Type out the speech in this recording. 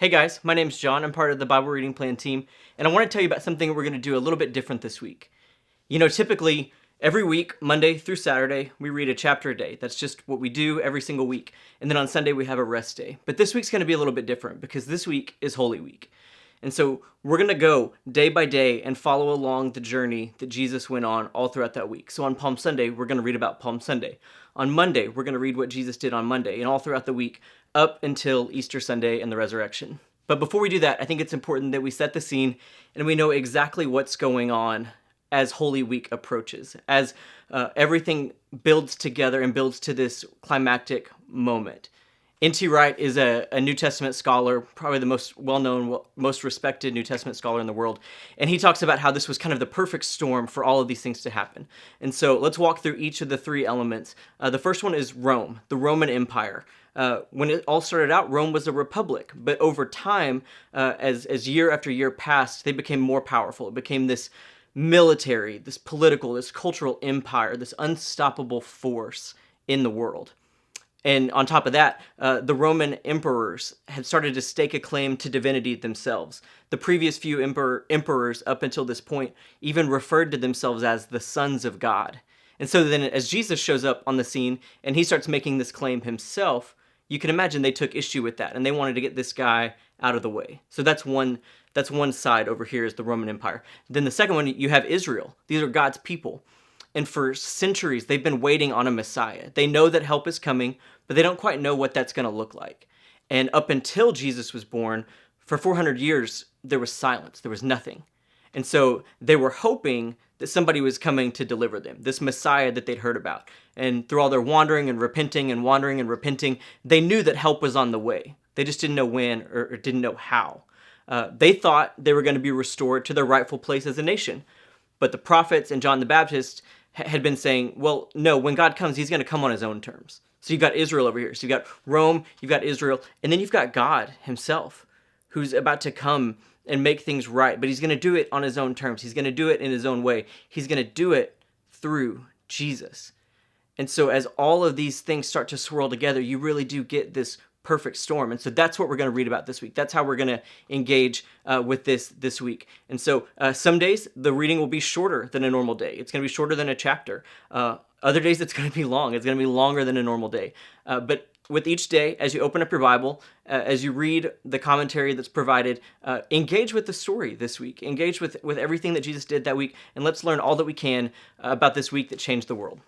Hey guys, my name's John. I'm part of the Bible Reading Plan team, and I want to tell you about something we're going to do a little bit different this week. Typically, every week, Monday through Saturday, we read a chapter a day. That's just what we do every single week. And then on Sunday, we have a rest day. But this week's going to be a little bit different because this week is Holy Week. And so we're going to go day by day and follow along the journey that Jesus went on all throughout that week. So on Palm Sunday, we're going to read about Palm Sunday. On Monday, we're going to read what Jesus did on Monday and all throughout the week up until Easter Sunday and the resurrection. But before we do that, I think it's important that we set the scene and we know exactly what's going on as Holy Week approaches, as everything builds together and builds to this climactic moment. N.T. Wright is a New Testament scholar, probably the most well-known, most respected New Testament scholar in the world. And he talks about how this was kind of the perfect storm for all of these things to happen. And so let's walk through each of the three elements. The first one is Rome, the Roman Empire. When it all started out, Rome was a republic. But over time, as year after year passed, they became more powerful. It became this military, this political, this cultural empire, this unstoppable force in the world. And on top of that, the Roman emperors had started to stake a claim to divinity themselves. The previous few emperors up until this point even referred to themselves as the sons of God. And so then as Jesus shows up on the scene and he starts making this claim himself, you can imagine they took issue with that and they wanted to get this guy out of the way. So that's one side over here is the Roman Empire. Then the second one, you have Israel. These are God's people. And for centuries, they've been waiting on a Messiah. They know that help is coming, but they don't quite know what that's going to look like. And up until Jesus was born, for 400 years, there was silence. There was nothing. And so they were hoping that somebody was coming to deliver them, this Messiah that they'd heard about. And through all their wandering and repenting, they knew that help was on the way. They just didn't know when or didn't know how. They thought they were going to be restored to their rightful place as a nation. But the prophets and John the Baptist had been saying, well, no, when God comes, he's going to come on his own terms. So you've got Israel over here. So you've got Rome, you've got Israel, and then you've got God himself, who's about to come and make things right. But he's going to do it on his own terms. He's going to do it in his own way. He's going to do it through Jesus. And so as all of these things start to swirl together, you really do get this perfect storm. And so that's what we're going to read about this week. That's how we're going to engage with this week. And so some days the reading will be shorter than a normal day. It's going to be shorter than a chapter. Other days it's going to be long. It's going to be longer than a normal day. But with each day, as you open up your Bible, as you read the commentary that's provided, engage with the story this week. Engage with everything that Jesus did that week. And let's learn all that we can about this week that changed the world.